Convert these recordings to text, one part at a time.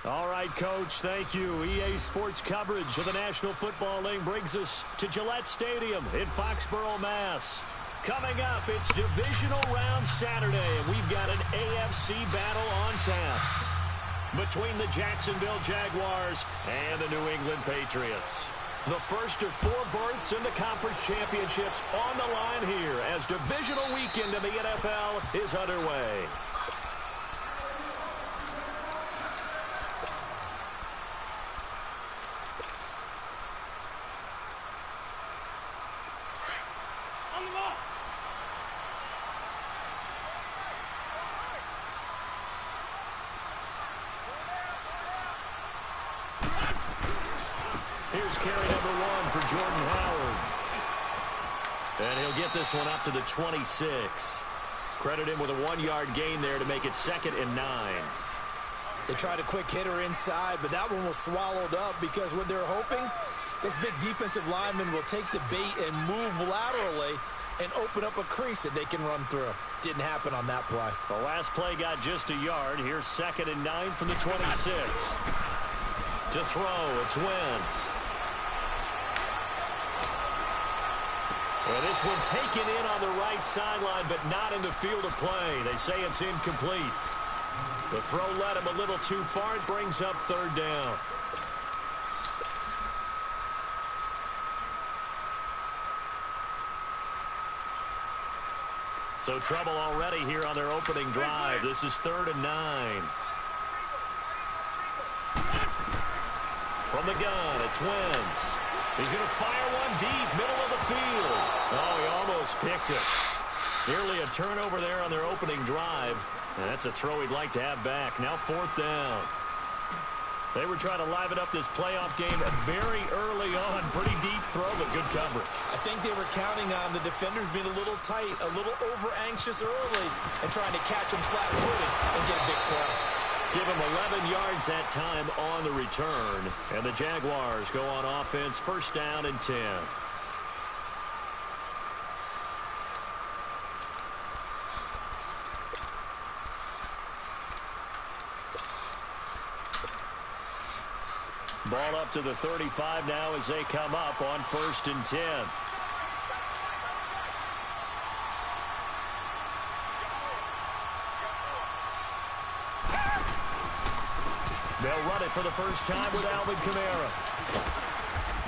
All right, Coach, thank you. EA Sports coverage of the National Football League brings us to Gillette Stadium in Foxborough, Mass. Coming up, it's Divisional Round Saturday, and we've got an AFC battle on tap between the Jacksonville Jaguars and the New England Patriots. The first of 4 berths in the conference championships on the line here as divisional weekend in the NFL is underway. Here's carry number 1 for Jordan Howard. And he'll get this one up to the 26. Credit him with a 1-yard gain there to make it 2nd and 9. They tried a quick hitter inside, but that one was swallowed up because what they're hoping, those big defensive linemen will take the bait and move laterally and open up a crease that they can run through. Didn't happen on that play. The last play got just a yard. Here's 2nd and 9 from the 26. To throw, it's Wentz. Well, this one taken in on the right sideline, but not in the field of play. They say it's incomplete. The throw led him a little too far. It brings up 3rd down. Els So trouble already here on their opening drive. This is 3rd and 9. From the gun, it's Wentz. He's going to fire one deep, middle of the field. Oh, he almost picked it. Nearly a turnover there on their opening drive. And that's a throw he'd like to have back. Now 4th down. They were trying to liven up this playoff game very early on. Pretty deep throw, but good coverage. I think they were counting on the defenders being a little tight, a little over-anxious early, and trying to catch them flat-footed and get a big play. Give him 11 yards that time on the return. And the Jaguars go on offense, 1st down and 10. Ball up to the 35 now as they come up on 1st and 10. They'll run it for the first time with Alvin Kamara.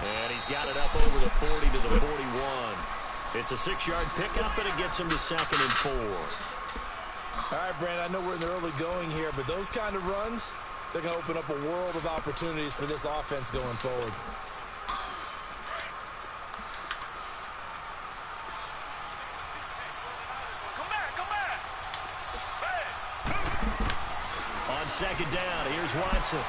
And he's got it up over the 40 to the 41. It's a 6-yard pickup, and it gets him to 2nd and 4. All right, Brandon, I know we're in the early going here, but those kind of runs, they're going to open up a world of opportunities for this offense going forward. On 2nd down, here's Watson.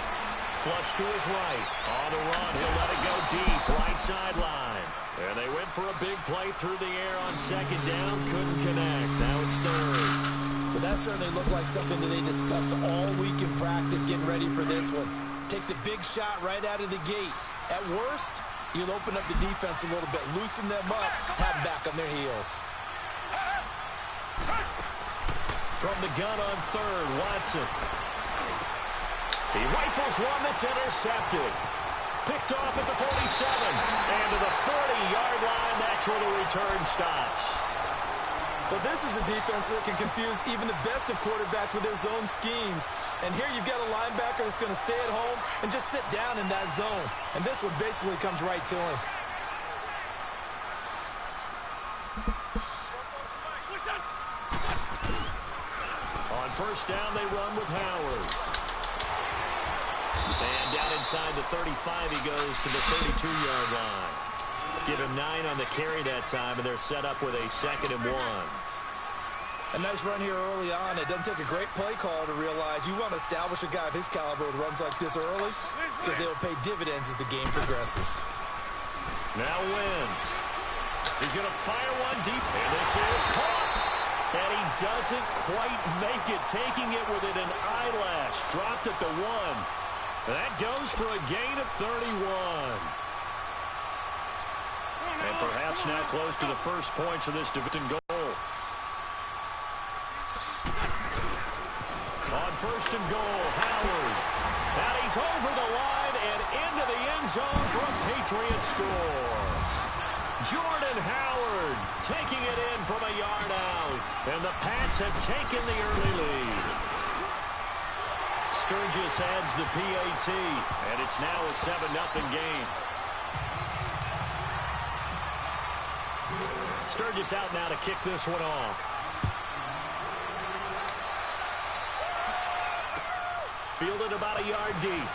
Flush to his right. On the run, he'll let it go deep, right sideline. And they went for a big play through the air on 2nd down. Couldn't connect. Now it's 3rd. But that certainly looked like something that they discussed all week in practice getting ready for this one. Take the big shot right out of the gate. At worst, you'll open up the defense a little bit, loosen them up, have them back on their heels. From the gun on 3rd, Watson. He rifles one that's intercepted. Picked off at the 47. And to the 40-yard line, that's where the return stops. Well, this is a defense that can confuse even the best of quarterbacks with their zone schemes. And here you've got a linebacker that's going to stay at home and just sit down in that zone. And this one basically comes right to him. On first down, they run with Howard. And down inside the 35, he goes to the 32-yard line. Give him 9 on the carry that time, and they're set up with a 2nd and 1. A nice run here early on. It doesn't take a great play call to realize you want to establish a guy of his caliber with runs like this early because they'll pay dividends as the game progresses. Now Wentz. He's going to fire one deep, and this is caught. And he doesn't quite make it, taking it within an eyelash. Dropped at the 1. That goes for a gain of 31. And perhaps now close to the first points of this division goal. On first and goal, Howard. And he's over the line and into the end zone for a Patriots score. Jordan Howard taking it in from a yard out. And the Pats have taken the early lead. Sturgis adds the PAT, and it's now a 7-0 game. Sturgis out now to kick this one off. Fielded about a yard deep.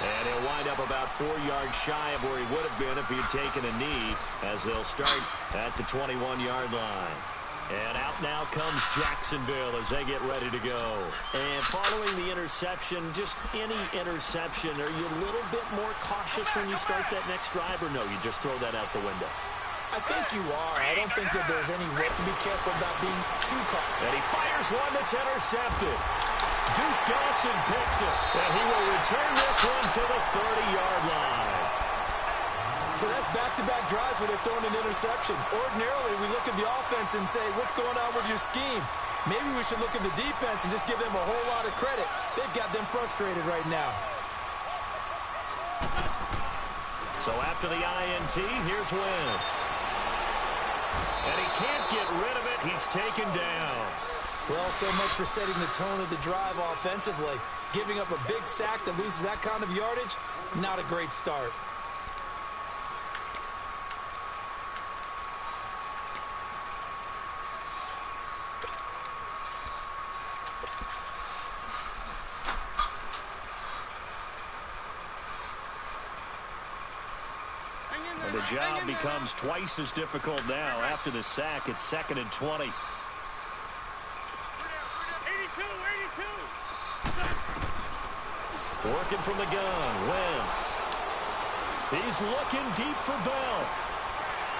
And he'll wind up about 4 yards shy of where he would have been if he had taken a knee, as they'll start at the 21-yard line. And out now comes Jacksonville as they get ready to go. And following the interception, just any interception, are you a little bit more cautious when you start that next drive, or no, you just throw that out the window? I think you are. I don't think that there's any way to be careful about being too cautious. And he fires one that's intercepted. Duke Dawson picks it, and he will return this one to the 30-yard line. So that's back-to-back drives where they're throwing an interception. Ordinarily, we look at the offense and say, what's going on with your scheme? Maybe we should look at the defense and just give them a whole lot of credit. They've got them frustrated right now. So after the INT, here's Wentz. And he can't get rid of it. He's taken down. Well, so much for setting the tone of the drive offensively. Giving up a big sack that loses that kind of yardage, not a great start. And the job becomes twice as difficult now. After the sack, it's 2nd and 20. Working from the gun, Wentz. He's looking deep for Bell.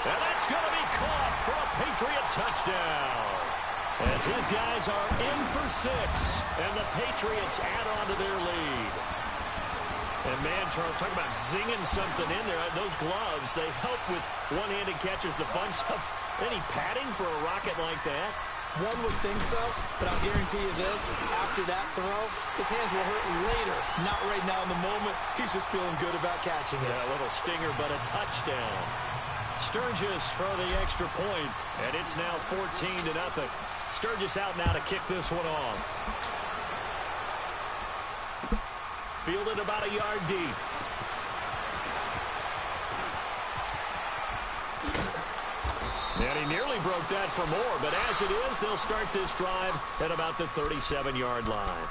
And that's going to be caught for a Patriot touchdown. As his guys are in for 6. And the Patriots add on to their lead. And man, Charles, talk about zinging something in there. Those gloves, they help with one-handed catches, the fun stuff. Any padding for a rocket like that? One would think so, but I'll guarantee you this. After that throw, his hands will hurt later. Not right now in the moment. He's just feeling good about catching it. Yeah, a little stinger, but a touchdown. Sturgis for the extra point, and it's now 14-0. Sturgis out now to kick this one off. Fielded about a yard deep. And he nearly broke that for more, but as it is, they'll start this drive at about the 37-yard line.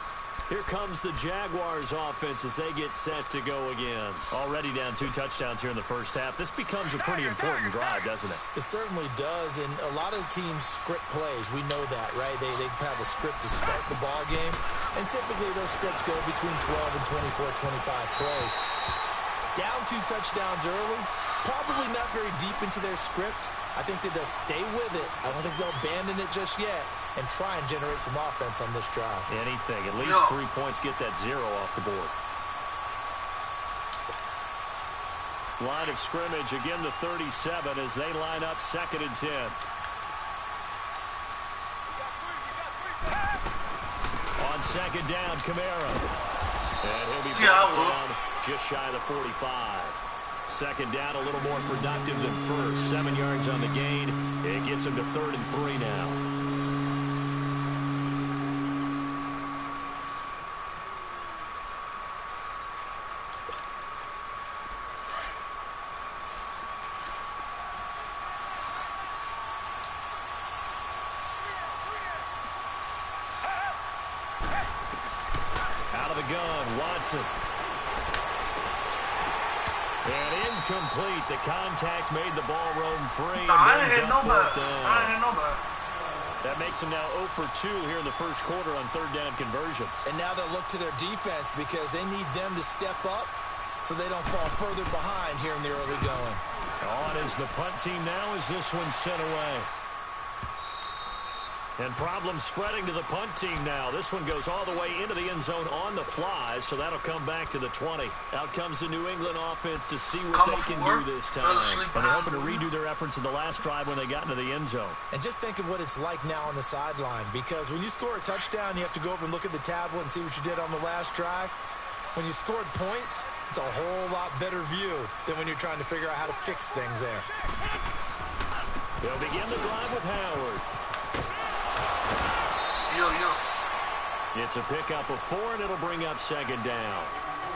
Here comes the Jaguars offense as they get set to go again. Already down 2 touchdowns here in the first half. This becomes a pretty important drive, doesn't it? It certainly does, and a lot of teams script plays. We know that, right? They have a script to start the ball game, and typically those scripts go between 12 and 24, 25 plays. Down 2 touchdowns early, probably not very deep into their script. I think that they'll stay with it. I don't think they'll abandon it just yet and try and generate some offense on this drive. Anything. At least 3 points, get that 0 off the board. Line of scrimmage, again the 37 as they line up 2nd and 10. On 2nd down, Kamara. And he'll be brought down just shy of the 45. Second down, a little more productive than first. 7 yards on the gain. It gets him to 3rd and 3 now. Out of the gun, Watson. And incomplete. The contact made the ball roam free. I ain't hit nobody. That makes him now 0 for 2 here in the first quarter on 3rd down conversions. And now they'll look to their defense because they need them to step up so they don't fall further behind here in the early going. On is the punt team now as this one's sent away. And problems spreading to the punt team now. This one goes all the way into the end zone on the fly, so that'll come back to the 20. Out comes the New England offense to see what they can do this time. And they're hoping to redo their efforts in the last drive when they got into the end zone. And just think of what it's like now on the sideline, because when you score a touchdown, you have to go over and look at the tablet and see what you did on the last drive. When you scored points, it's a whole lot better view than when you're trying to figure out how to fix things there. They'll begin the drive with Howard. It's a pickup of 4, and it'll bring up 2nd down.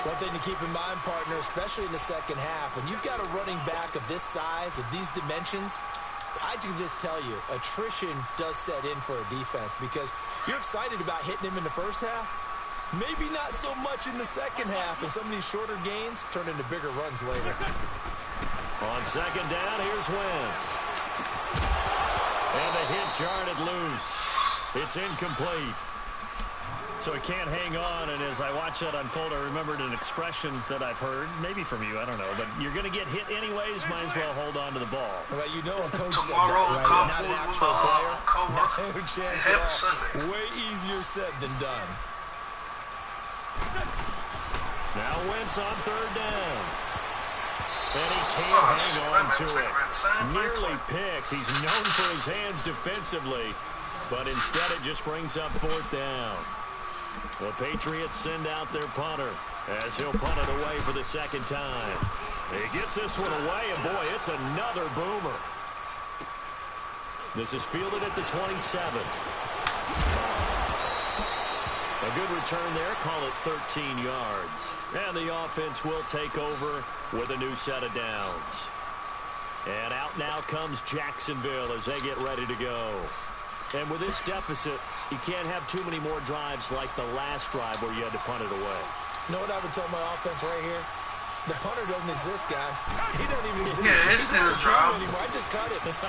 One thing to keep in mind, partner, especially in the second half, when you've got a running back of this size, of these dimensions, I can just tell you, attrition does set in for a defense because you're excited about hitting him in the first half. Maybe not so much in the second half, and some of these shorter gains turn into bigger runs later. On 2nd down, here's Wentz. And the hit jarred it loose. It's incomplete. So it can't hang on, and as I watch that unfold, I remembered an expression that I've heard, maybe from you, I don't know, but you're going to get hit anyways, might as well hold on to the ball. Well, you know a coach said that, right? Not an actual player. No chance at all. Way easier said than done. Now Wentz on 3rd down. And he can't hang on to it. Nearly picked. He's known for his hands defensively, but instead it just brings up 4th down. The Patriots send out their punter as he'll punt it away for the 2nd time. He gets this one away, and boy, it's another boomer. This is fielded at the 27. A good return there, call it 13 yards. And the offense will take over with a new set of downs. And out now comes Jacksonville as they get ready to go. And with this deficit, you can't have too many more drives like the last drive where you had to punt it away. You know what I would tell my offense right here? The punter doesn't exist, guys. He don't even exist. Yeah, it's still a drive. Anymore. I just cut it. Right?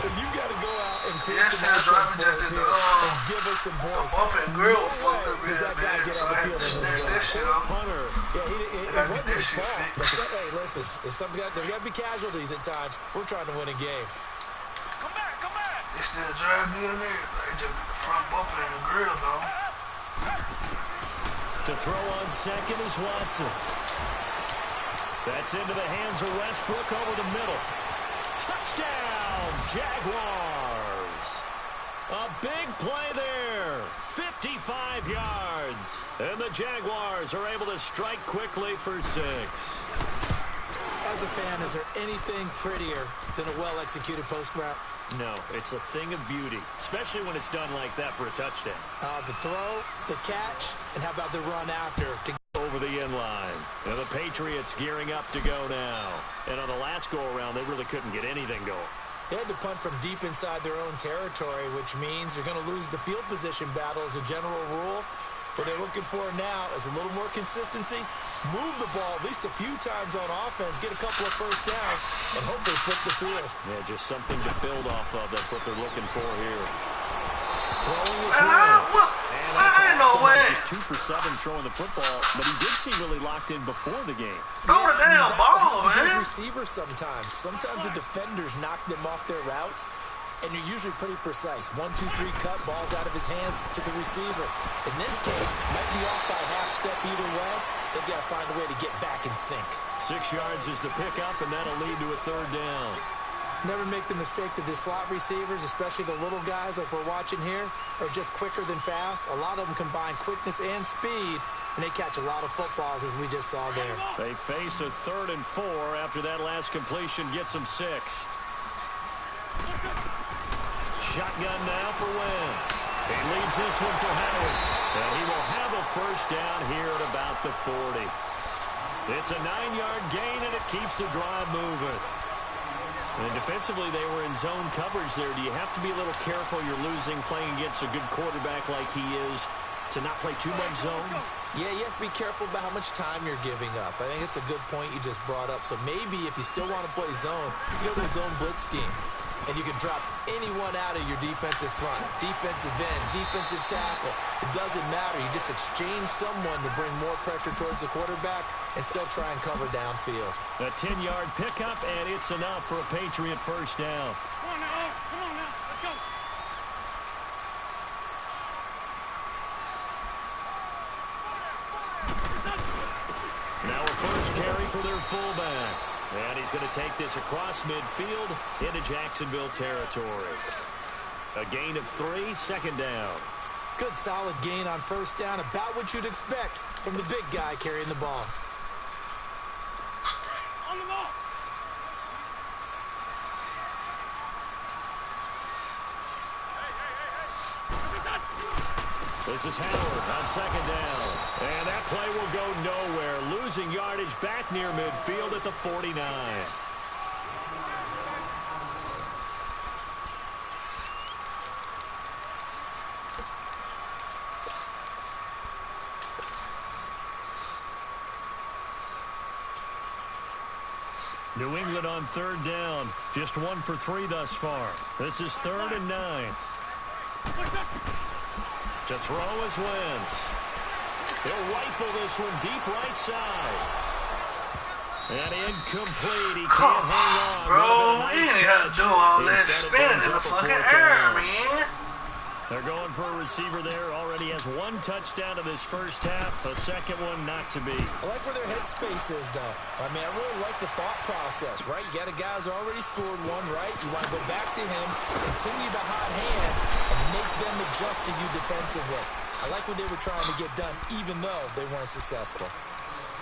So you've got to go out and create some offense for us here and give us some points. Bump and grill fucked up does that guy get on the field and this shit off. Punter. Yeah, it wasn't his fault. But hey, listen, if there got to be casualties at times, we're trying to win a game. Come back. They still drive me in there. They just got the front bumper and the grill, though. To throw on 2nd is Watson. That's into the hands of Westbrook over the middle. Touchdown, Jaguars. A big play there. 55 yards. And the Jaguars are able to strike quickly for 6. As a fan, is there anything prettier than a well-executed post route? No, it's a thing of beauty, especially when it's done like that for a touchdown. The throw, the catch, and how about the run after to over the end line. And the Patriots gearing up to go now. And on the last go-around, they really couldn't get anything going. They had to punt from deep inside their own territory, which means you're going to lose the field position battle as a general rule. What they're looking for now is a little more consistency, move the ball at least a few times on offense, get a couple of first downs, and hopefully flip the field. Yeah, just something to build off of. That's what they're looking for here. Throwing his ain't no way. He's 2 for 7 throwing the football, but he did seem really locked in before the game. Throw the damn ball, man. Receivers sometimes. Sometimes the defenders knock them off their routes, and you're usually pretty precise. 1, 2, 3 cut, balls out of his hands to the receiver. In this case, might be off by a half step either way. They've got to find a way to get back in sync. 6 yards is the pickup, and that'll lead to a 3rd down. Never make the mistake that the slot receivers, especially the little guys like we're watching here, are just quicker than fast. A lot of them combine quickness and speed, and they catch a lot of footballs, as we just saw there. They face a 3rd and 4 after that last completion gets them 6. Shotgun now for Wentz. He leaves this one for Howard. And he will have a first down here at about the 40. It's a 9-yard gain, and it keeps the drive moving. And defensively, they were in zone coverage there. Do you have to be a little careful you're losing playing against a good quarterback like he is to not play too much zone? Yeah, you have to be careful about how much time you're giving up. I think it's a good point you just brought up. So maybe if you still want to play zone, you go to the zone blitz scheme. And you can drop anyone out of your defensive front, defensive end, defensive tackle. It doesn't matter. You just exchange someone to bring more pressure towards the quarterback and still try and cover downfield. A 10-yard pickup, and it's enough for a Patriot first down. Come on now. Come on now. Let's go. Now a first carry for their fullback. And he's going to take this across midfield into Jacksonville territory. A gain of 3, second down. Good solid gain on first down, about what you'd expect from the big guy carrying the ball. On the ball. This is Howard on second down. And that play will go nowhere. Losing yardage back near midfield at the 49. New England on third down. Just 1 for 3 thus far. This is 3rd and 9. To throw is Wentz. He'll rifle this one deep right side. And incomplete. He can't hang on. Bro, you ain't got to do all that spinning in the fucking air, man. They're going for a receiver there. Already has 1 touchdown in this first half. A second one not to be. I like where their headspace is, though. I mean, I really like the thought process, right? You got a guy who's already scored 1, right? You want to go back to him, continue the hot hand, and make them adjust to you defensively. I like what they were trying to get done, even though they weren't successful.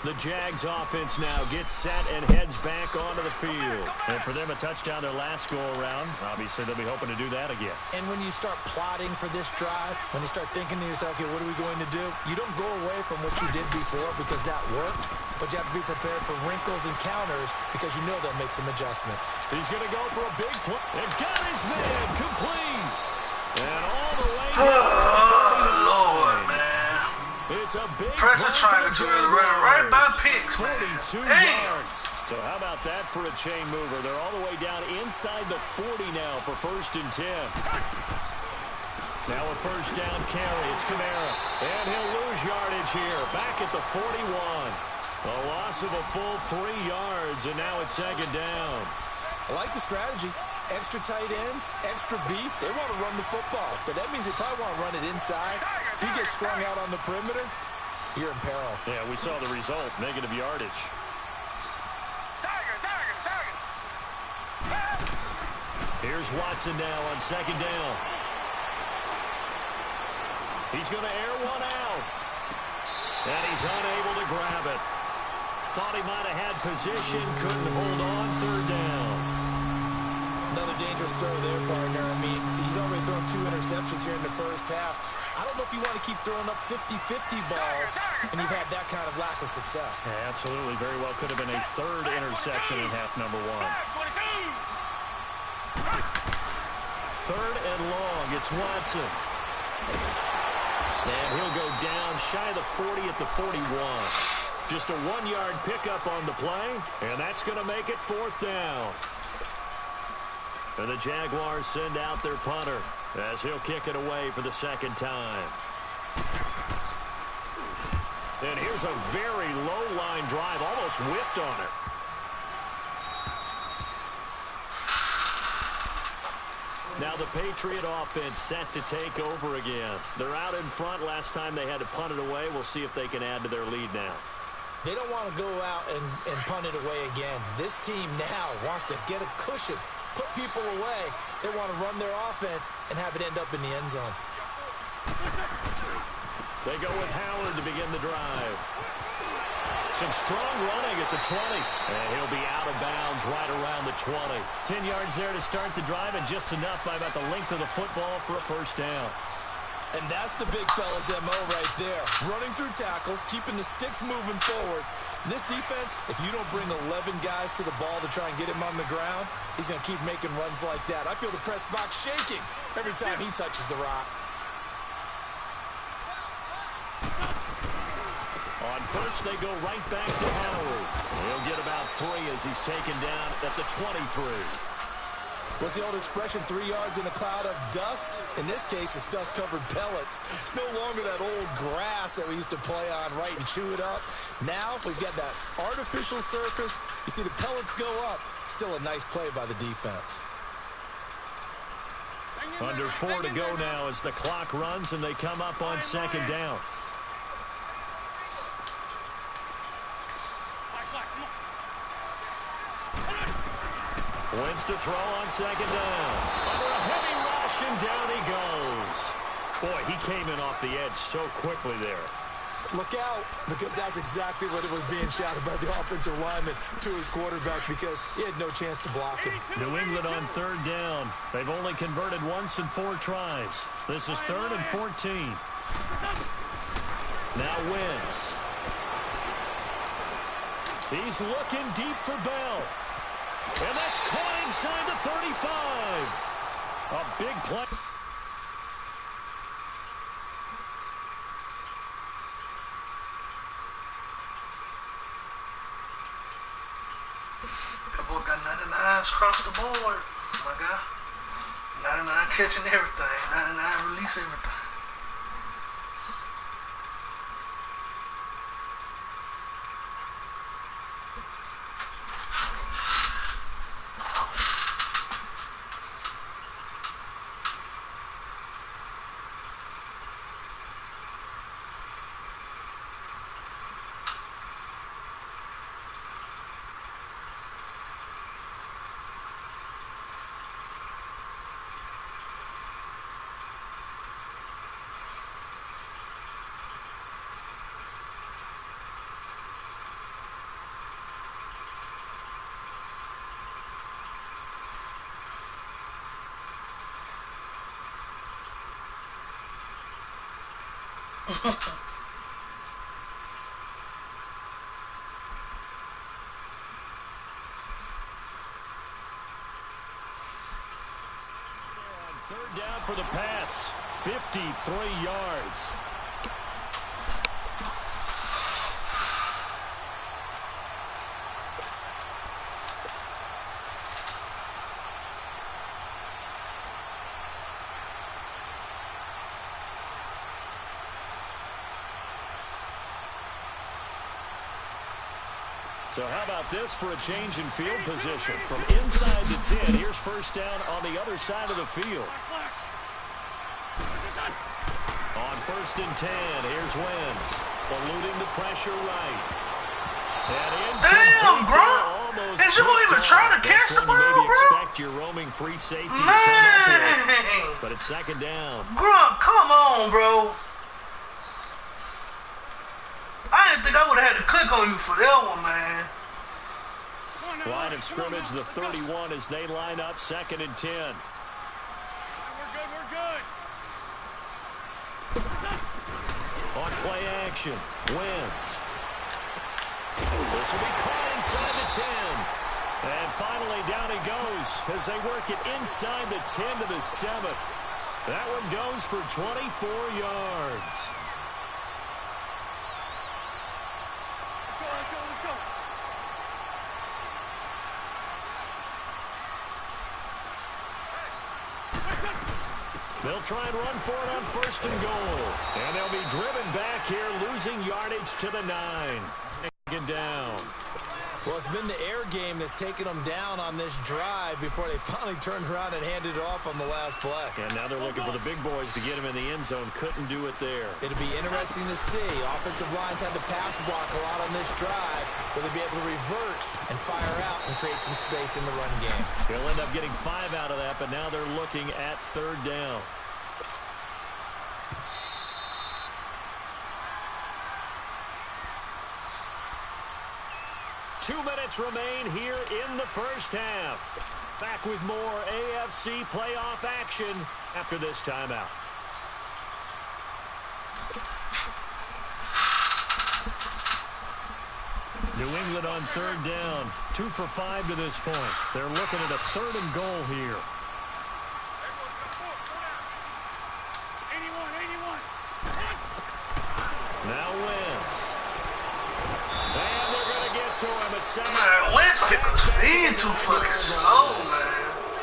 The Jags offense now gets set and heads back onto the field. And for them, a touchdown their last go-around. Obviously, they'll be hoping to do that again. And when you start plotting for this drive, when you start thinking to yourself, okay, what are we going to do? You don't go away from what you did before because that worked, but you have to be prepared for wrinkles and counters because you know they'll make some adjustments. He's going to go for a big play. And got his man complete. And all the way Oh, Lord, man. It's a big Pressure triangle to the right by picks, man. 42 Damn. yards. So how about that for a chain mover? They're all the way down inside the 40 now for 1st and 10. Now a first down carry. It's Kamara. And he'll lose yardage here. Back at the 41. A loss of a full 3 yards, and now it's 2nd down. I like the strategy. Extra tight ends, extra beef. They want to run the football, but that means they probably want to run it inside. If you get strung out on the perimeter, you're in peril. Yeah, we saw the result, negative yardage. Here's Watson now on 2nd down. He's going to air one out. And he's unable to grab it. Thought he might have had position, couldn't hold on, 3rd down. Another dangerous throw there, partner. I mean, he's already thrown 2 interceptions here in the first half. I don't know if you want to keep throwing up 50-50 balls and you've had that kind of lack of success. Yeah, absolutely. Very well could have been a 3rd interception in half number 1. 3rd and long. It's Watson. And he'll go down shy of the 40 at the 41. Just a 1-yard pickup on the play, and that's going to make it 4th down. And the Jaguars send out their punter as he'll kick it away for the 2nd time. And here's a very low-line drive, almost whiffed on it. Now the Patriot offense set to take over again. They're out in front. Last time they had to punt it away. We'll see if they can add to their lead now. They don't want to go out and punt it away again. This team now wants to get a cushion, put people away. They want to run their offense and have it end up in the end zone. They go with Howard to begin the drive. Some strong running at the 20. And he'll be out of bounds right around the 20. 10 yards there to start the drive, and just enough by about the length of the football for a first down. And that's the big fella's MO right there. Running through tackles, keeping the sticks moving forward. This defense, if you don't bring 11 guys to the ball to try and get him on the ground, he's going to keep making runs like that. I feel the press box shaking every time he touches the rock. On first, they go right back to Howard. He'll get about 3 as he's taken down at the 23. What's the old expression, 3 yards in a cloud of dust? In this case, it's dust-covered pellets. It's no longer that old grass that we used to play on, right, and chew it up. Now we've got that artificial surface. You see the pellets go up. Still a nice play by the defense. Under 4 to go now as the clock runs and they come up on second down. Wins to throw on second down. Under a heavy rush, and down he goes. Boy, he came in off the edge so quickly there. Look out, because that's exactly what it was being shouted by the offensive lineman to his quarterback, because he had no chance to block him. New England on third down. They've only converted once in 4 tries. This is 3rd and 14. Now Wentz. He's looking deep for Bell. And that's caught inside the 35. A big play. That boy got 99s across the board, my guy. 99 catching everything, 99 release everything. Third down for the Pats. 53 yards. So how about this for a change in field position? From inside the 10, here's first down on the other side of the field. On 1st and 10, here's Wentz. Eluding the pressure right. Damn, Grunt! Is you gonna even try to catch the ball, bro? Expect your roaming free safety to come up with, but it's second down. Grunt, come on, bro. I didn't think I would have had to click on you for that one, man. Line of scrimmage, the 31 as they line up 2nd and 10. We're good. On play action, Wentz. This will be caught inside the 10. And finally down he goes as they work it inside the 10 to the 7. That one goes for 24 yards. Let's go. They'll try and run for it on 1st and goal. And they'll be driven back here, losing yardage to the 9. Taken down. Well, it's been the air game that's taken them down on this drive before they finally turned around and handed it off on the last play. And now they're looking for the big boys to get him in the end zone. Couldn't do it there. It'll be interesting to see. Offensive lines had to pass block a lot on this drive. Will they be able to revert and fire out and create some space in the run game? They'll end up getting 5 out of that, but now they're looking at 3rd down. Two minutes remain here in the first half. Back with more AFC playoff action after this timeout. New England on 3rd down. 2 for 5 to this point. They're looking at a 3rd and goal here. 81. Now Wentz. And they're going to get to him. Man, Wentz pick up speed too fucking slow, man.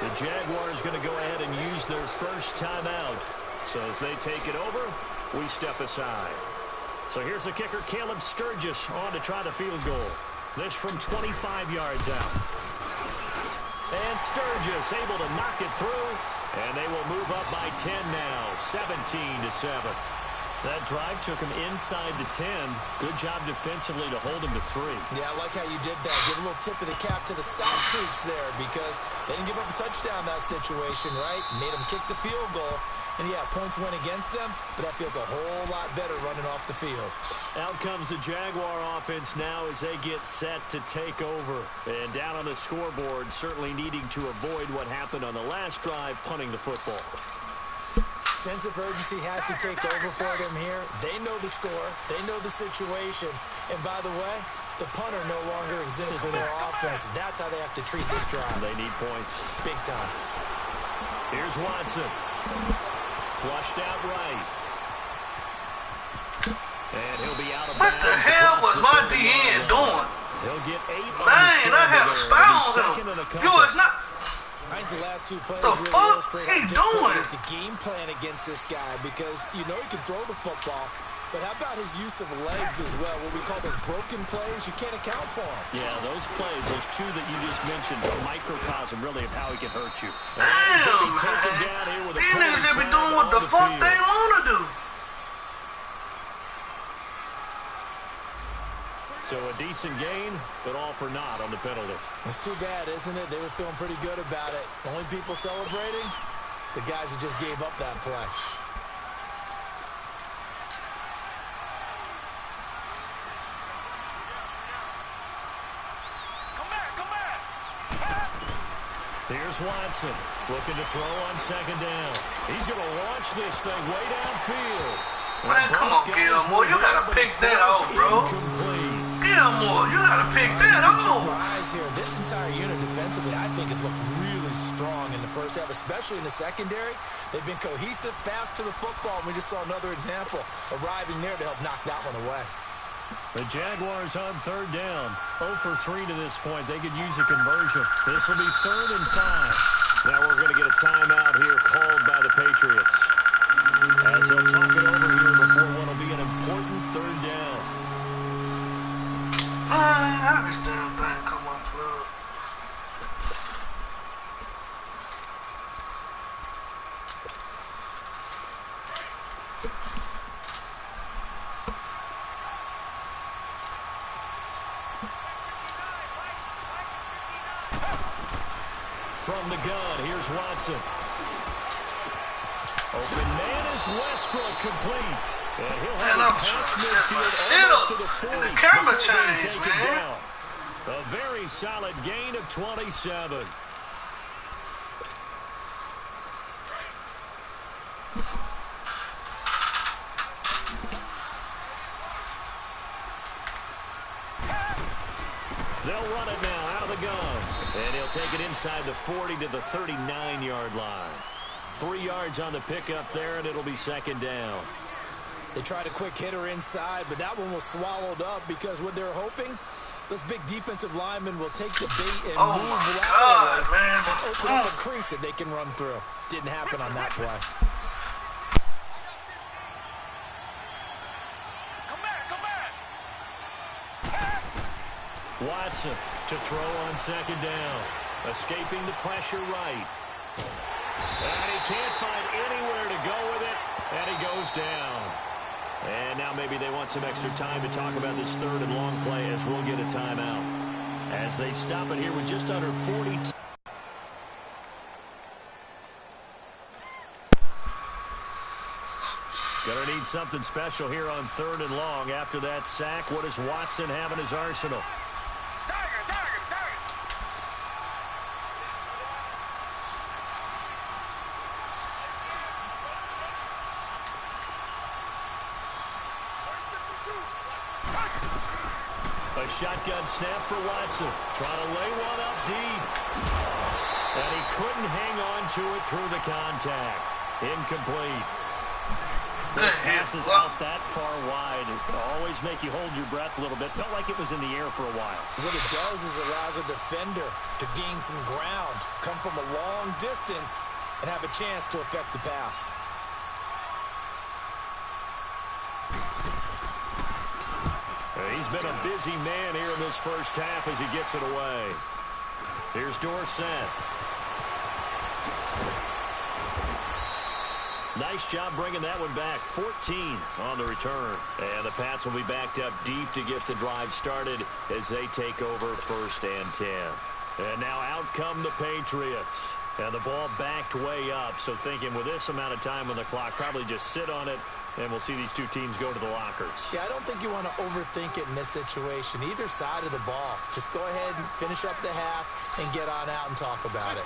The Jaguars going to go ahead and use their first timeout. So as they take it over, we step aside. So here's the kicker, Caleb Sturgis, on to try the field goal. This from 25 yards out. And Sturgis able to knock it through. And they will move up by 10 now, 17-7. That drive took him inside to 10. Good job defensively to hold him to 3. Yeah, I like how you did that. Give a little tip of the cap to the stop troops there because they didn't give up a touchdown that situation, right? Made them kick the field goal. And, yeah, points went against them, but that feels a whole lot better running off the field. Out comes the Jaguar offense now as they get set to take over. And down on the scoreboard, certainly needing to avoid what happened on the last drive, punting the football. Sense of urgency has to take over for them here. They know the score. They know the situation. And, by the way, the punter no longer exists for their offense. That's how they have to treat this drive. They need points. Big time. Here's Watson. Flushed out right. And he'll be out of bounds. What the hell was my DN doing? He'll get 8. Man, I had a spy on him. You was not. I think the last 2 plays The really fuck illustrate he how doing? difficult it is to game plan against this guy because you know he can throw the football, but how about his use of legs as well? What we call those broken plays, you can't account for them. Yeah, those plays, those 2 that you just mentioned, are a microcosm really of how he can hurt you. Damn, man. These niggas just be doing what the fuck they want to do. So a decent gain, but all for naught on the penalty. It's too bad, isn't it? They were feeling pretty good about it. The only people celebrating, the guys who just gave up that play. Come back. Here's Watson, looking to throw on 2nd down. He's going to launch this thing way downfield. Man, come on, Gilmore. You got to pick that off, bro. Gilmore, you got to pick that off. Here, this entire unit defensively, I think, has looked really strong in the first half, especially in the secondary. They've been cohesive, fast to the football, and we just saw another example arriving there to help knock that one away. The Jaguars on 3rd down. 0 for 3 to this point. They could use a conversion. This will be 3rd and 5. Now we're going to get a timeout here called by the Patriots. As they'll talk it over here before what will be an important 3rd down. How did this damn thing come unplugged? From the gun, here's Watson. Open man is Westbrook, complete. And he'll have Man, it I'm past trying to set my midfield shit almost up. to the 40. And the camera before they changed, take it man. down. A very solid gain of 27. They'll run it now out of the gun. And he'll take it inside the 40 to the 39-yard line. 3 yards on the pickup there, and it'll be 2nd down. They tried a quick hitter inside, but that one was swallowed up because what they're hoping, those big defensive linemen will take the bait and Oh move my laterally God, man. and open up a crease that they can run through. Didn't happen on that play. Come back. Watson To throw on second down. Escaping the pressure right. And he can't find anywhere to go with it. And he goes down. And now maybe they want some extra time to talk about this third and long play as we'll get a timeout. As they stop it here with just under 42. Gonna need something special here on third and long. After that sack, what does Watson have in his arsenal? A shotgun snap for Watson. Trying to lay one up deep. And he couldn't hang on to it through the contact. Incomplete. Those passes out that far wide always make you hold your breath a little bit. Felt like it was in the air for a while. What it does is allows a defender to gain some ground, come from a long distance, and have a chance to affect the pass. He's been a busy man here in this first half as he gets it away. Here's Dorsett. Nice job bringing that one back. 14 on the return. And the Pats will be backed up deep to get the drive started as they take over 1st and 10. And now out come the Patriots. And the ball backed way up. So thinking with this amount of time on the clock, probably just sit on it, and we'll see these two teams go to the lockers. Yeah, I don't think you want to overthink it in this situation. Either side of the ball. Just go ahead and finish up the half and get on out and talk about it.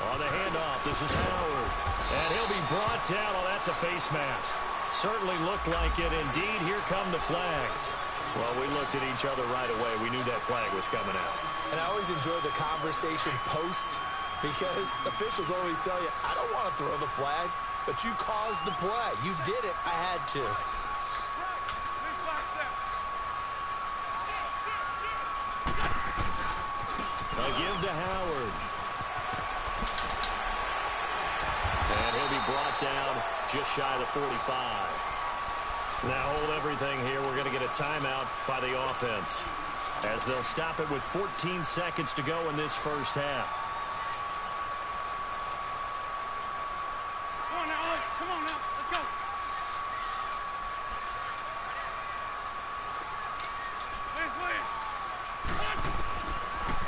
On the handoff, this is Howard. And he'll be brought down. Oh, that's a face mask. Certainly looked like it. Indeed, here come the flags. Well, we looked at each other right away. We knew that flag was coming out. And I always enjoy the conversation post because officials always tell you, I don't want to throw the flag, but you caused the play. You did it. I had to. A give to Howard. And he'll be brought down just shy of the 45. Now hold everything here. We're going to get a timeout by the offense as they'll stop it with 14 seconds to go in this first half. Come on now, Alex. Come on now. Let's go.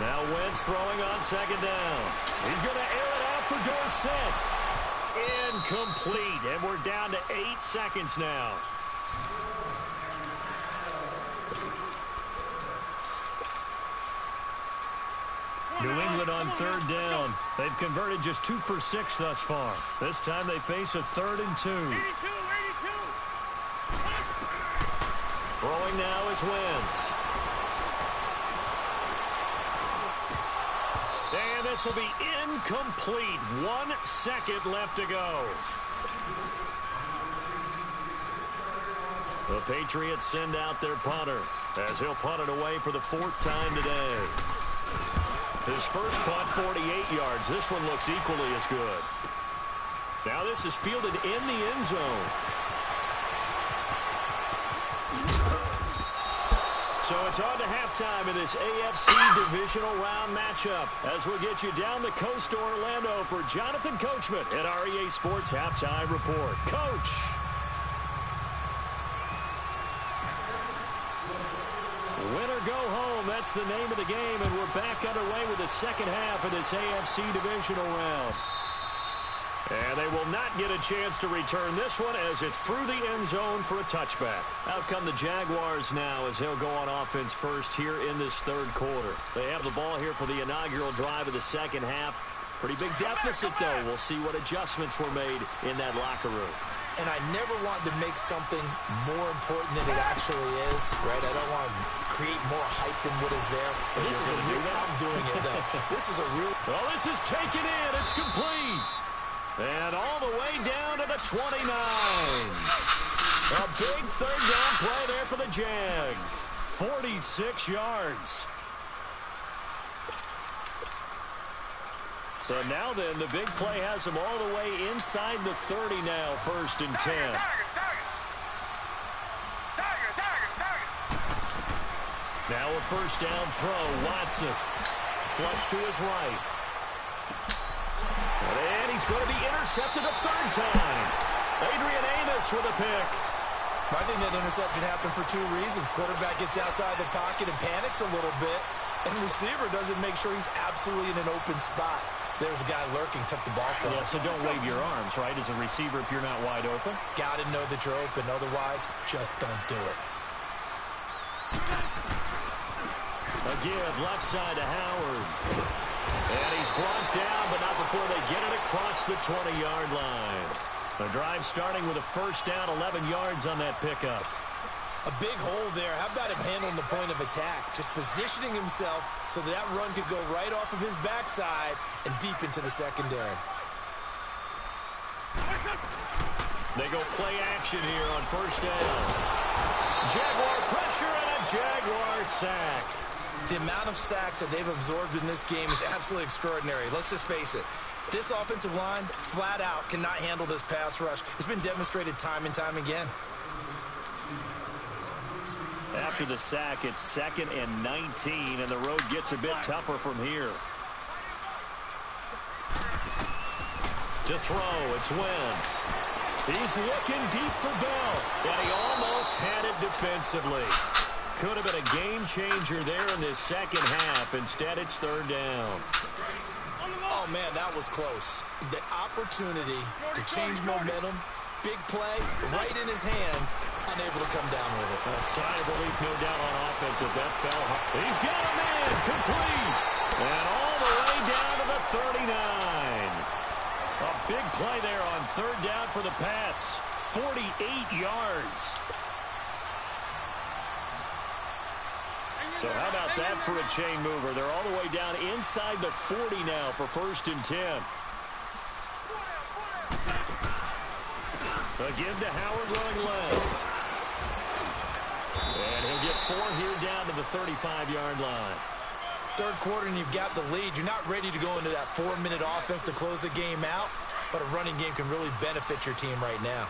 Now Wentz throwing on second down. He's going to air it out for Dorsett. Incomplete. And we're down to 8 seconds now. New England on third down. They've converted just 2 for 6 thus far. This time they face a 3rd and 2. 82. Throwing now is Wentz. And this will be incomplete. 1 second left to go. The Patriots send out their punter as he'll punt it away for the 4th time today. His first punt, 48 yards. This one looks equally as good. Now this is fielded in the end zone. So it's on to halftime in this AFC divisional round matchup as we'll get you down the coast to Orlando for Jonathan Coachman at our EA Sports Halftime Report. Coach. Win or go home, that's the name of the game, and we're back underway with the second half of this AFC divisional round. And they will not get a chance to return this one as it's through the end zone for a touchback. Out come the Jaguars now as they'll go on offense first here in this third quarter. They have the ball here for the inaugural drive of the second half. Pretty big deficit, though. We'll see what adjustments were made in that locker room. And I never want to make something more important than it actually is, right? I don't want to create more hype than what is there. But this is a real, I'm doing it, though. This is a real. Oh, this is taken in. It's complete. And all the way down to the 29. A big third down play there for the Jags. 46 yards. So now then, the big play has them all the way inside the 30 now, 1st and 10. first down throw. Watson. Flush to his right. And he's going to be intercepted a third time. Adrian Amos with a pick. I think that interception happened for two reasons. Quarterback gets outside the pocket and panics a little bit, and receiver doesn't make sure he's absolutely in an open spot. So there's a guy lurking, took the ball from him. Yeah, so don't wave your arms, right, as a receiver if you're not wide open. Got to know that you're open. Otherwise, just don't do it. A give left side to Howard. And he's brought down, but not before they get it across the 20-yard line. The drive starting with a first down, 11 yards on that pickup. A big hole there. How about him handling the point of attack? Just positioning himself so that run could go right off of his backside and deep into the secondary. They go play action here on first down. Jaguar pressure and a Jaguar sack. The amount of sacks that they've absorbed in this game is absolutely extraordinary. Let's just face it. This offensive line, flat out, cannot handle this pass rush. It's been demonstrated time and time again. After the sack, it's 2nd and 19, and the road gets a bit tougher from here. To throw, it's Wentz. He's looking deep for Bell, and he almost had it defensively. Could have been a game changer there in this second half. Instead, it's third down. Oh, man, that was close. The opportunity to change momentum, big play, right in his hands, unable to come down with it. A sigh of relief, no doubt, on offense that that fell. He's got him in, complete. And all the way down to the 39. A big play there on third down for the Pats. 48 yards. So how about that for a chain mover? They're all the way down inside the 40 now for 1st and 10. A give to Howard running left. And he'll get 4 here down to the 35-yard line. Third quarter and you've got the lead. You're not ready to go into that 4-minute offense to close the game out, but a running game can really benefit your team right now.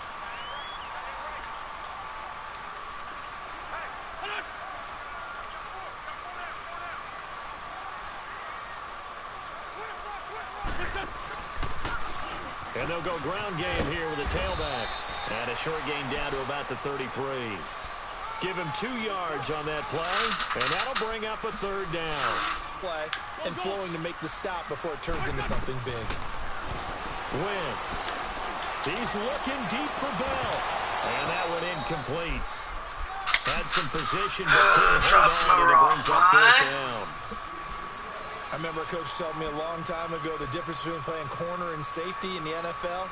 And they'll go ground game here with a tailback. And a short gain down to about the 33. Give him 2 yards on that play, and that'll bring up a third down. Play and flowing to make the stop before it turns into something big. Wentz. He's looking deep for Bell. And that one incomplete. Had some position, but couldn't hold on, and it brings up fourth down. I remember a coach telling me a long time ago the difference between playing corner and safety in the NFL.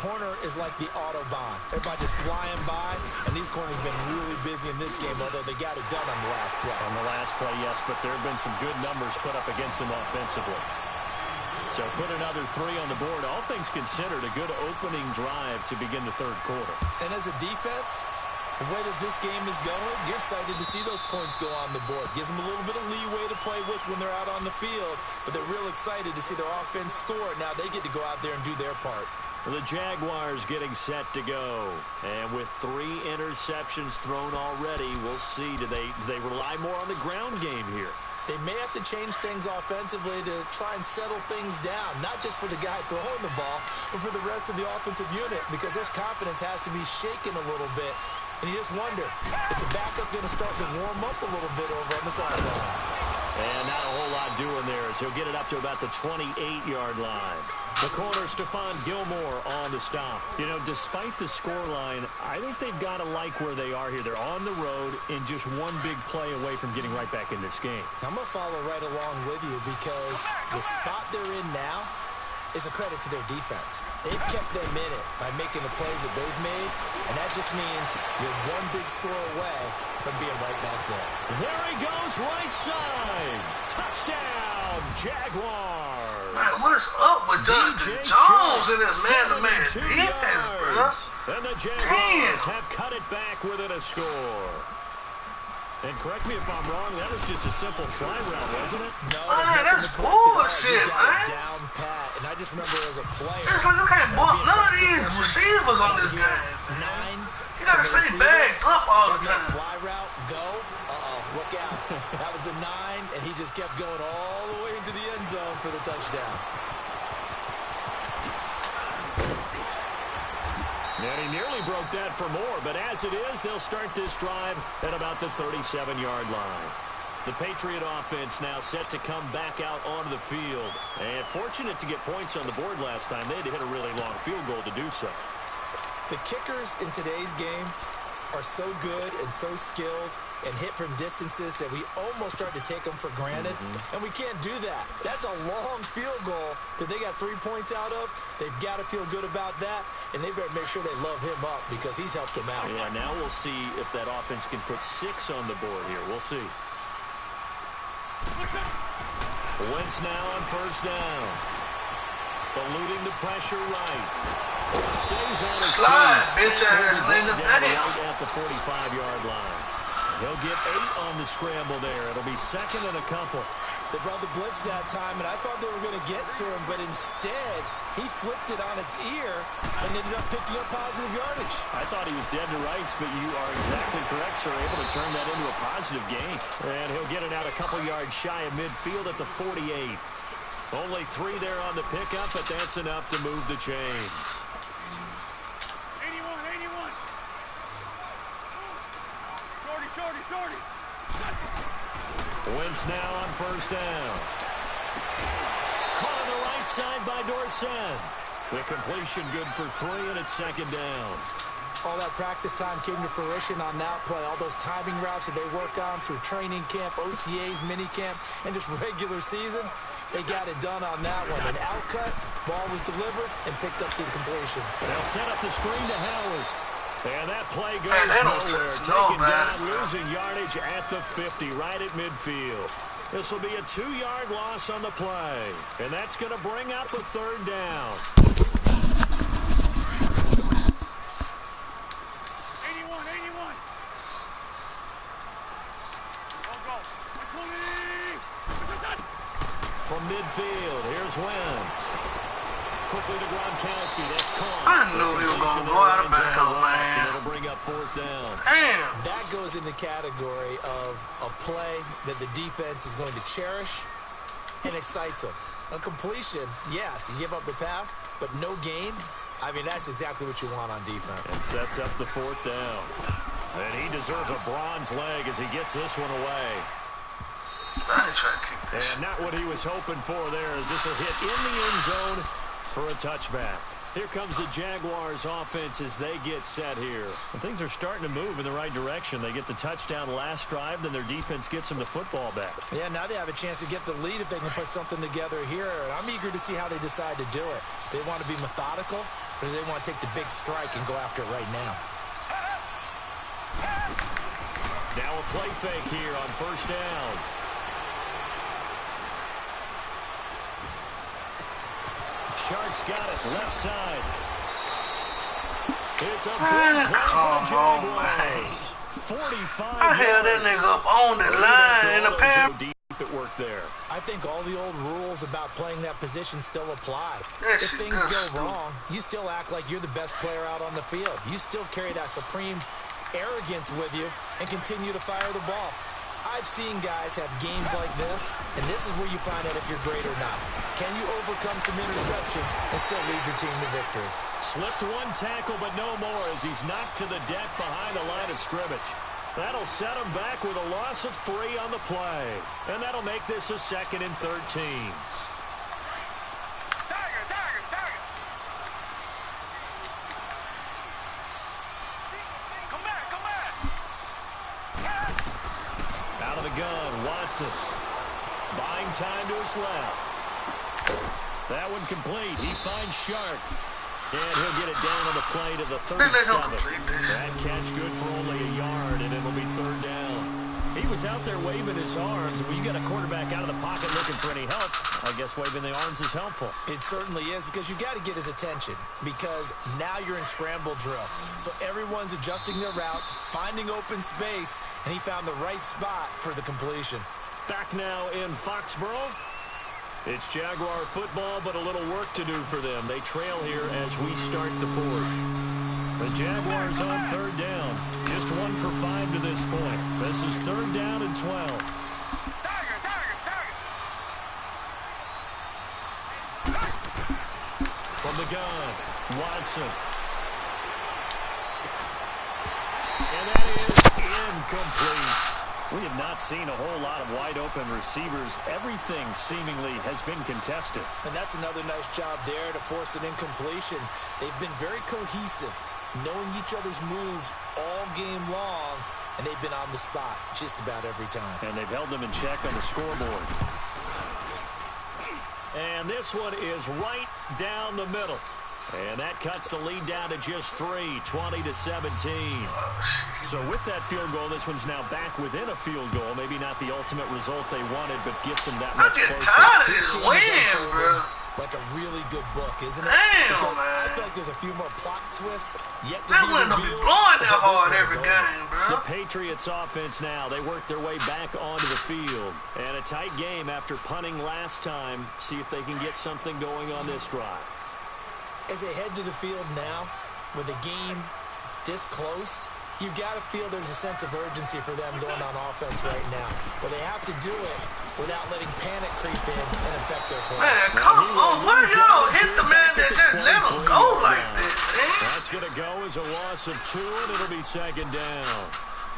Corner is like the Autobahn. Everybody just flying by, and these corners have been really busy in this game, although they got it done on the last play. On the last play, yes, but there have been some good numbers put up against them offensively. So put another 3 on the board. All things considered, a good opening drive to begin the third quarter. And as a defense, the way that this game is going, you're excited to see those points go on the board. Gives them a little bit of leeway to play with when they're out on the field, but they're real excited to see their offense score. Now they get to go out there and do their part. The Jaguars getting set to go. And with 3 interceptions thrown already, we'll see. Do they rely more on the ground game here? They may have to change things offensively to try and settle things down, not just for the guy throwing the ball, but for the rest of the offensive unit, because their confidence has to be shaken a little bit. And you just wonder, is the backup going to start to warm up a little bit over on the sideline? And not a whole lot doing there as he'll get it up to about the 28-yard line. The corner, Stephon Gilmore on the stop. You know, despite the scoreline, I think they've got to like where they are here. They're on the road and just one big play away from getting right back in this game. I'm going to follow right along with you because the spot they're in now is a credit to their defense. They've kept them in it by making the plays that they've made, and that just means you're one big score away from being right back there. There he goes, right side. Touchdown, Jaguars. Man, what's up with Jonathan Jones in this man-to-man defense, bro? And the Jaguars have cut it back within a score. And correct me if I'm wrong, that was just a simple fly route, wasn't it? No, man, that's bullshit, man. Down pat, and I just remember as a player, it's like you can't bump none of these receivers on this game, man. You gotta stay bagged up all the time. Fly route, go. Look out. That was the just kept going all the way into the end zone for the touchdown. And he nearly broke that for more, but as it is, they'll start this drive at about the 37-yard line. The Patriot offense now set to come back out onto the field. And fortunate to get points on the board last time. They had to hit a really long field goal to do so. The kickers in today's game are so good and so skilled and hit from distances that we almost start to take them for granted. And we can't do that. That's a long field goal that they got 3 points out of. They've got to feel good about that, and they better make sure they love him up because he's helped them out. Yeah, now we'll see if that offense can put 6 on the board here. We'll see. Wentz now on first down. Eluding the pressure right. Stays on his slide, feet. bitch ass nigga. Right at the 45-yard line. He'll get 8 on the scramble there. It'll be second and a couple. They brought the blitz that time, and I thought they were going to get to him, but instead, he flipped it on its ear and ended up picking up positive yardage. I thought he was dead to rights, but you are exactly correct, sir. Able to turn that into a positive gain. And he'll get it out a couple yards shy of midfield at the 48. Only 3 there on the pickup, but that's enough to move the chains. 81. Shorty. Wentz now on first down. Caught on the right side by Dorsett. The completion good for 3, and it's second down. All that practice time came to fruition on that play. All those timing routes that they work on through training camp, OTAs, minicamp, and just regular season, they got it done on that one. An out cut, ball was delivered, and picked up the completion. They'll set up the screen to Howard. And that play goes nowhere. Taken down, losing yardage at the 50, right at midfield. This will be a 2-yard loss on the play. And that's going to bring up a third down. 81. Go. From midfield, here's Wentz. Quickly to Gronkowski. That's caught. I knew he was going to go out of bounds, man. It'll bring up fourth down. Damn. That goes in the category of a play that the defense is going to cherish and excites them. A completion, yes, you give up the pass, but no gain. I mean, that's exactly what you want on defense. And sets up the fourth down. And he deserves a bronze leg as he gets this one away. I ain't trying to kick this. And not what he was hoping for there, as this will hit in the end zone for a touchback. Here comes the Jaguars offense as they get set here. And things are starting to move in the right direction. They get the touchdown last drive, then their defense gets them the football back. Yeah, now they have a chance to get the lead if they can put something together here. And I'm eager to see how they decide to do it. They want to be methodical, or do they want to take the big strike and go after it right now? Now a play fake here on first down. Shark's got it, left side. It's a big play for the Jaguars. 45 I held that nigga up on the line in the pass. Deep at work there. I think all the old rules about playing that position still apply. That If shit things does go wrong, you still act like you're the best player out on the field. You still carry that supreme arrogance with you and continue to fire the ball. I've seen guys have games like this, and this is where you find out if you're great or not. Can you overcome some interceptions and still lead your team to victory? Slipped one tackle, but no more as he's knocked to the deck behind the line of scrimmage. That'll set him back with a loss of 3 on the play. And that'll make this a 2nd and 13. Out of the gun, Watson. Buying time to his left. That one complete. He finds Shark. And he'll get it down on the play to the 37. That catch good for only a yard, and it'll be third down. He was out there waving his arms. When you got a quarterback out of the pocket looking for any help, I guess waving the arms is helpful. It certainly is, because you got to get his attention, because now you're in scramble drill. So everyone's adjusting their routes, finding open space, and he found the right spot for the completion. Back now in Foxborough. It's Jaguar football, but a little work to do for them. They trail here as we start the fourth. The Jaguars on third down. Just 1 for 5 to this point. This is third down and 12. From the gun, Watson. And that is incomplete. We have not seen a whole lot of wide-open receivers. Everything seemingly has been contested. And that's another nice job there to force an incompletion. They've been very cohesive, knowing each other's moves all game long, and they've been on the spot just about every time. And they've held them in check on the scoreboard. And this one is right down the middle. And that cuts the lead down to just 3, 20-17. So with that field goal, this one's now back within a field goal. Maybe not the ultimate result they wanted, but gets them that much closer. I'm getting tired of this win, bro. Like a really good book, isn't it? Damn, because man. I feel like there's a few more plot twists yet to That be wouldn't be revealed. blowing that before hard this every one is over. game, bro. The Patriots offense now, they work their way back onto the field. And a tight game after punting last time. See if they can get something going on this drive. As they head to the field now, with the game this close, you've got to feel there's a sense of urgency for them going on offense right now. But they have to do it without letting panic creep in and affect their play. Man, come on. Why y'all hit the man that just let him go like this, man? That's going to go as a loss of 2, and it'll be second down.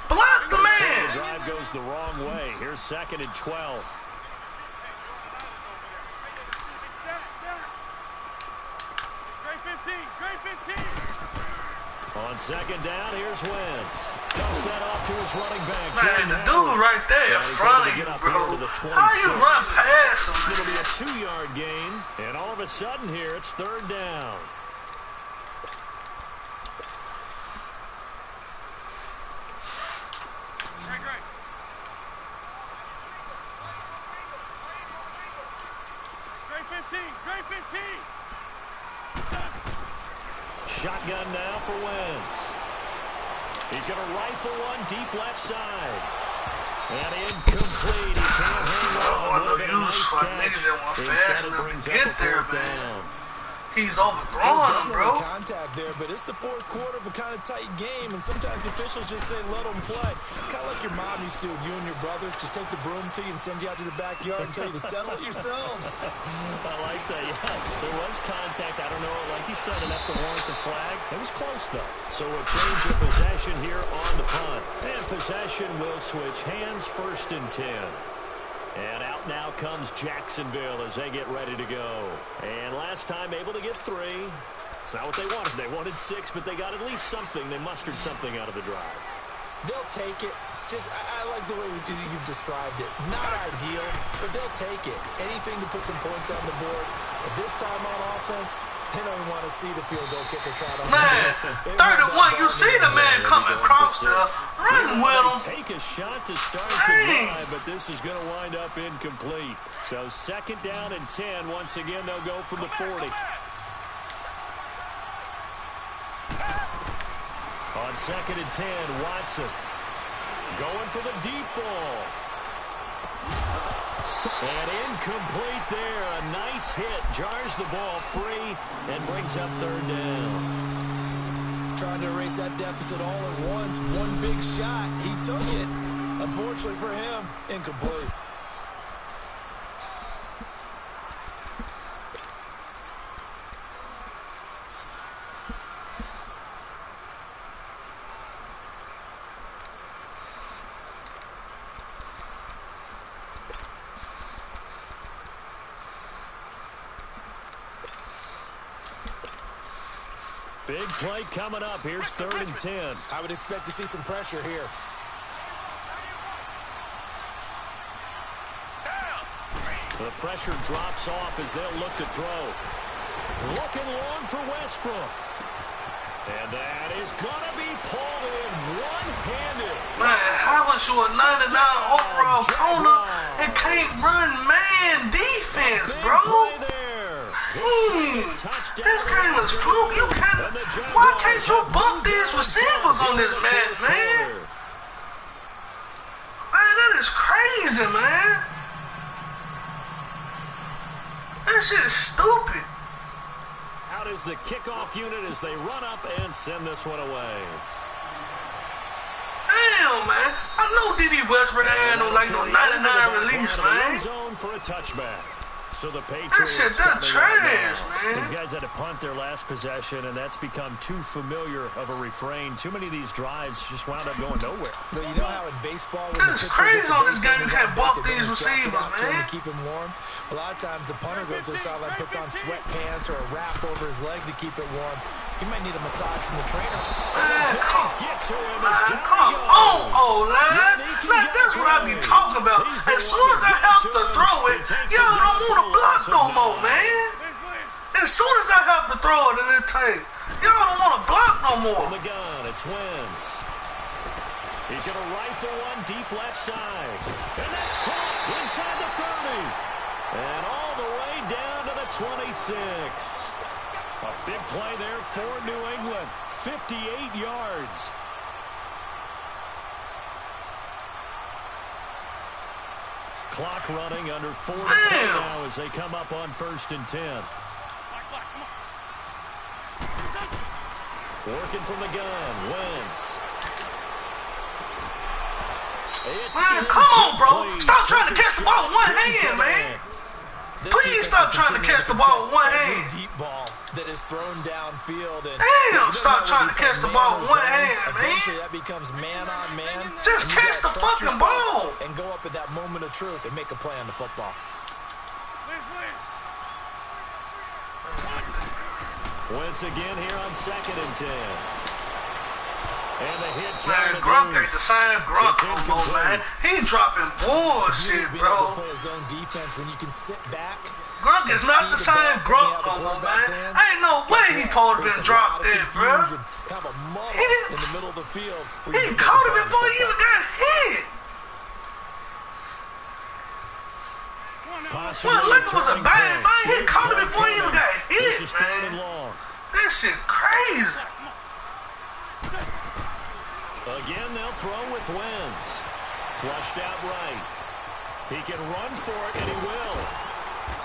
Block the The man. drive goes the wrong way. Here's 2nd and 12. On 2nd down, here's Wentz. Dumps that off to his running back. Man, the dude right there in front of you, bro. How you run past him, It'll be man? a 2-yard gain, and all of a sudden here, it's 3rd down. Shotgun now for Wentz. He's going to rifle one deep left side. And incomplete. He can't hang on. No use for niggas that want fast enough to get there, man. He's overthrowing him, bro. Contact there, but it's the fourth quarter of a kind of tight game, and sometimes officials just say let them play. Kind of like your mom used to do with you and your brothers. Just take the broom to you and send you out to the backyard and tell you to settle it yourselves. I like that, yeah. There was contact. I don't know, like you said, enough to warrant the flag. It was close, though. So a change of possession here on the punt. And possession will switch hands, 1st and 10. And out now comes Jacksonville as they get ready to go. And last time able to get 3. It's not what they wanted. They wanted 6, but they got at least something. They mustered something out of the drive. They'll take it. I like the way you've described it. Not ideal, but they'll take it. Anything to put some points on the board. But this time on offense, they don't want to see the field goal kicker try to... Man, 31, you see the man coming across the run with him. Take a shot to start the drive, but this is going to wind up incomplete. So 2nd down and 10. Once again, they'll go from the 40. On 2nd and 10, Watson going for the deep ball. And incomplete there. A nice hit. Jars the ball free and brings up 3rd down. Trying to erase that deficit all at once. One big shot. He took it. Unfortunately for him, incomplete. Big play coming up. Here's 3rd and 10. I would expect to see some pressure here. The pressure drops off as they'll look to throw. Looking long for Westbrook. And that is going to be pulled in one-handed. Man, how was you a 99 overall corner and can't run man defense, bro? This game is fluke. You can't. Why can't you bump these receivers on this man, man? Man, that is crazy, man. That shit is stupid. Out is the kickoff unit as they run up and send this one away. Damn, man. I know D.D. Westbrook ain't no like no 99 release, man. Zone for a touchback. So the Patriots That shit, that trash, man. These guys had to punt their last possession, and that's become too familiar of a refrain. Too many of these drives just wound up going nowhere. But you know how in baseball, when it's crazy on this game, you can't bump these receivers, man. To keep him warm. A lot of times the punter goes to the sideline, puts on sweatpants or a wrap over his leg to keep it warm. He might need a massage from the trainer. Man, come on, O-line. That's what I be talking about. As soon as I have to throw it, y'all don't want to block no more, man. As soon as I have to throw it in this tape, y'all don't want to block no more. From the gun, it's Wentz. He's going to rifle one deep left side. And that's caught inside the 30. And all the way down to the 26. A big play there for New England. 58 yards. Clock running under 4 to play now as they come up on 1st and 10. Working from the gun, Wentz. Man, come on, bro. Stop trying to catch the ball with one hand, man. Please stop trying to catch the ball with one hand. Deep ball that is thrown downfield. And damn, stop trying to catch the ball with one hand, man. That becomes man on man. Just catch the fucking ball. And go up at that moment of truth and make a play on the football. Wentz again here on 2nd and 10. And the hit. Man, Gronk ain't the same Gronk no more, man. He dropping bullshit, bro. Play his own defense when you can sit back. Gronk is not the same Gronk no more, man. Ain't no way he supposed to been dropped there, bro. He didn't. In the middle of the field. He caught it before he even got hit. Well, look, it was a bang, man. He caught it before he even got hit, man. That shit crazy. Again, they'll throw with Wentz. Flushed out right. He can run for it, and he will.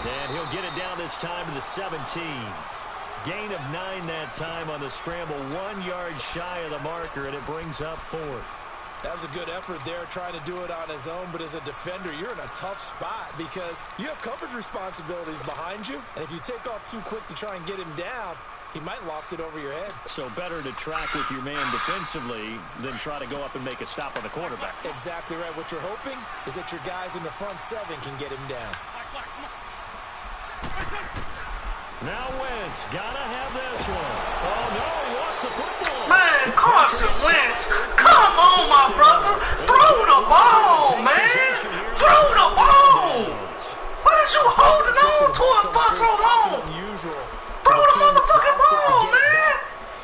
And he'll get it down this time to the 17. Gain of 9 that time on the scramble. 1 yard shy of the marker, and it brings up 4th. That was a good effort there, trying to do it on his own. But as a defender, you're in a tough spot because you have coverage responsibilities behind you. And if you take off too quick to try and get him down, he might loft it over your head. So better to track with your man defensively than try to go up and make a stop on the quarterback. Exactly right. What you're hoping is that your guys in the front 7 can get him down. Now Wentz, gotta have this one. Oh no, he lost the football. Man, Carson Wentz, come on, my brother. Throw the ball, man. Throw the ball. What is you holding on to it for so long? Unusual. Throw the motherfucking ball, man.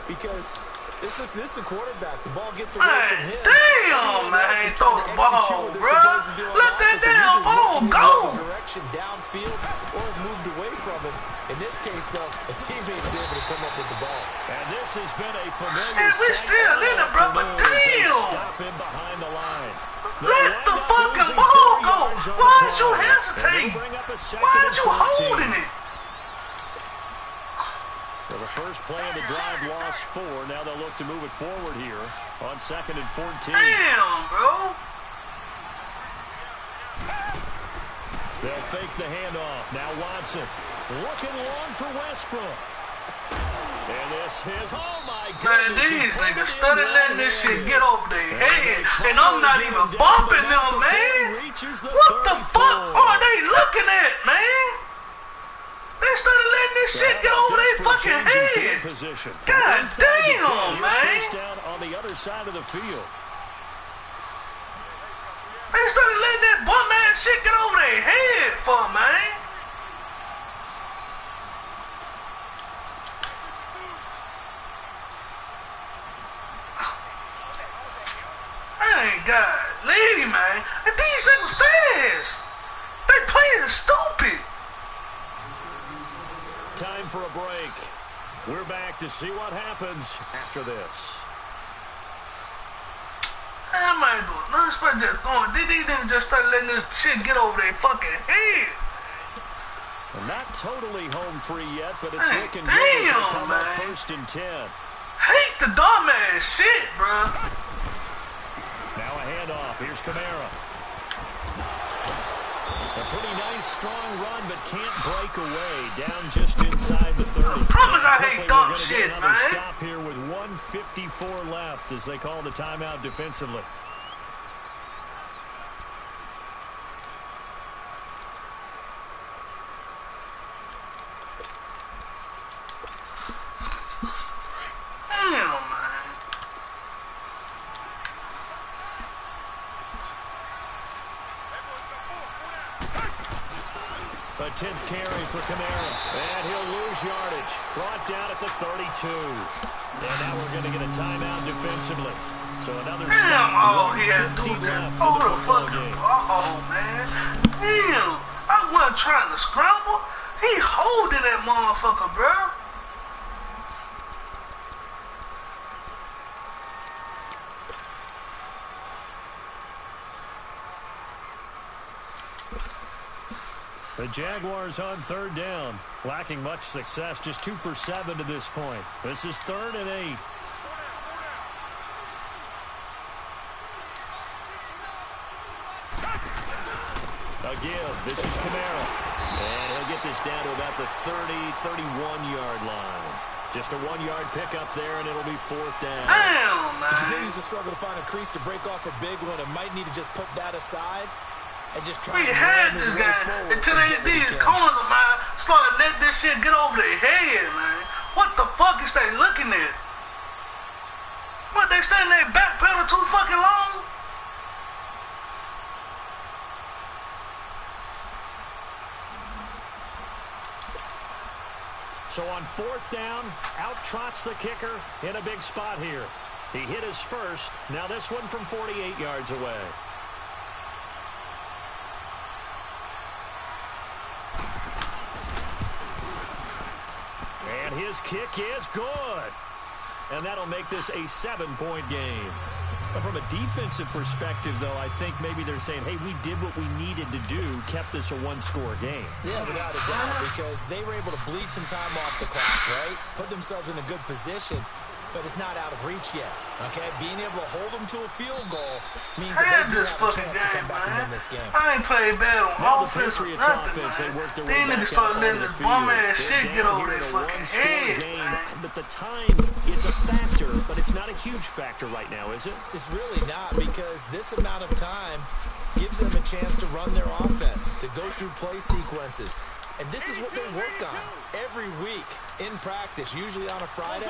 Because this is a quarterback. The ball gets away from him. Damn, man. Throw the ball, bro. Let that damn ball go. Direction downfield or moved away from him. In this case, though, a teammate is able to come up with the ball. And this has been a familiar and we still in it, bro, but damn. Stop him behind the line. Let the fucking ball go. Why did you hesitate? Why did you holding it? Well, the first play of the drive lost 4. Now they'll look to move it forward here on 2nd and 14. Damn, bro. They'll fake the handoff. Now Watson looking long for Westbrook. And this is, oh my goodness. Man, these niggas started letting this shit get over their head. And I'm not even bumping them, man. What the fuck are they looking at, man? They started letting this shit get over their fucking head. God damn, man. On the other side of the field. They started letting that bum-ass shit get over their head for, man. Hey, golly, man. And these niggas fast. They playing stupid. Time for a break. We're back to see what happens after this. I might do nothing but just throwing. These niggas just started letting this shit get over their fucking head. Well, not totally home free yet, but it's looking good. Damn, man. 1st and 10. Hate the dumbass shit, bro. Now a handoff. Here's Kamara. A pretty nice, strong run, but can't break away. Down just inside the 30. I promise I hate dumb shit, man. Stop here with 1:54 left as they call the timeout defensively. A 10th carry for Kamara. And he'll lose yardage. Brought down at the 32. And now we're going to get a timeout defensively. So another... Damn, all he had to do was just hold the fucking ball, man. Damn. I wasn't trying to scramble. He holding that motherfucker, bro. The Jaguars on 3rd down. Lacking much success. Just 2 for 7 to this point. This is 3rd and 8. A give. This is Kamara. And he'll get this down to about the 31-yard line. Just a 1-yard pickup there, and it'll be 4th down. Damn, man. He continues to struggle to find a crease to break off a big one. It might need to just put that aside. And just try we had this guy until these corners of mine started let this shit get over their head, man. What the fuck is they looking at? What, they standing there backpedal too fucking long? So on 4th down, out trots the kicker in a big spot here. He hit his first. Now this one from 48 yards away. And his kick is good. And that'll make this a 7-point game. But from a defensive perspective, though, I think maybe they're saying, hey, we did what we needed to do, kept this a 1-score game. Yeah, without a doubt, because they were able to bleed some time off the clock, right? Put themselves in a good position, but it's not out of reach yet, okay? Being able to hold them to a field goal means that they do have a chance to come back and win this game. I ain't played bad on offense or nothing, man. These niggas start letting this bum-ass shit get over their fucking head, man. But the time, it's a factor, but it's not a huge factor right now, is it? It's really not, because this amount of time gives them a chance to run their offense, to go through play sequences. And this is what they work on every week in practice, usually on a Friday.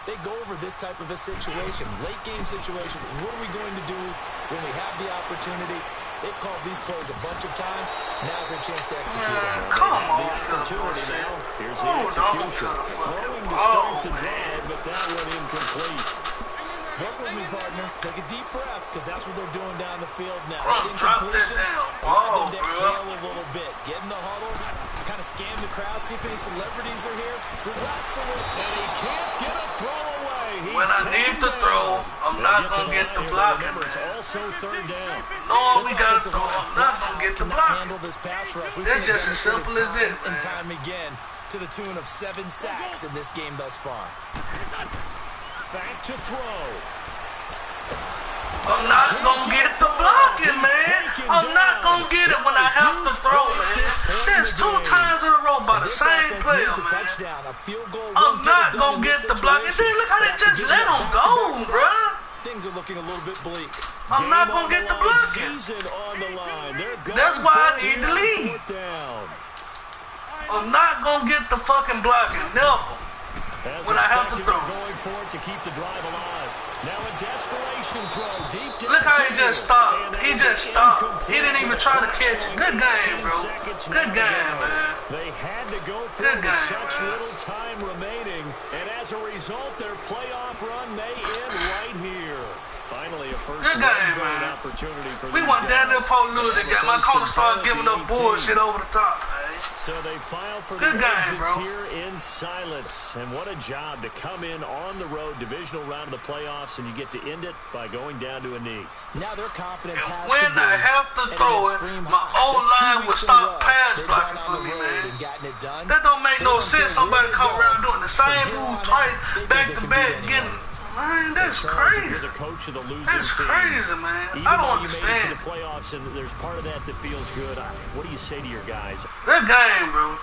They go over this type of a situation, late game situation. What are we going to do when we have the opportunity? They've called these plays a bunch of times. Now's their chance to execute it. Come on, here's the execution. Throwing to start the drive, but that one incomplete. Work with me, partner. Take a deep breath, because that's what they're doing down the field now. Drop that down. Allow them to exhale a little bit. Get in the huddle. Kind of scan the crowd, see if any celebrities are here. Relax a little. And he can't get a throw away. When I need to throw, I'm not going to get the blocking. Remember, it's also 3rd down. No, we got to throw. I'm not going to get the blocking. Handle this pass rush. It's just as simple as this, and man. time again, to the tune of 7 sacks in this game thus far. Back to throw. I'm not going to get the blocking, man. I'm not going to get it when I have to throw, man. There's 2 times in a row by the same player, man. I'm not going to get the blocking. Then look how they just let him go, bruh. Things are looking a little bit bleak. I'm not going to get the blocking. That's why I need the lead. I'm not going to get the fucking blocking. Never. When I have to throw. Going for it to keep the drive alive. Now a desperation throw deep down. Look how he just stopped. He just stopped. He didn't even try to catch it. Good game, bro. Good game, man. They had to go for it with such little time remaining, and as a result, their playoff run may end right here. Finally, a first zone opportunity for we went down there for Lewis and got my corner started giving up bullshit over the top, man. So they file for the exits here in silence. And what a job to come in on the road, divisional round of the playoffs, and you get to end it by going down to a knee. Now their confidence has when to be I have to throw it, my O-line will stop pass blocking for me, man. That don't make no sense. Somebody come around doing the same move twice, back to back, getting man. That's Charles, crazy. you're the coach of the losing That's team. crazy, man. Even I don't though you made it understand. to the playoffs, and there's part of that that feels good. What do you say to your guys? That game, bro.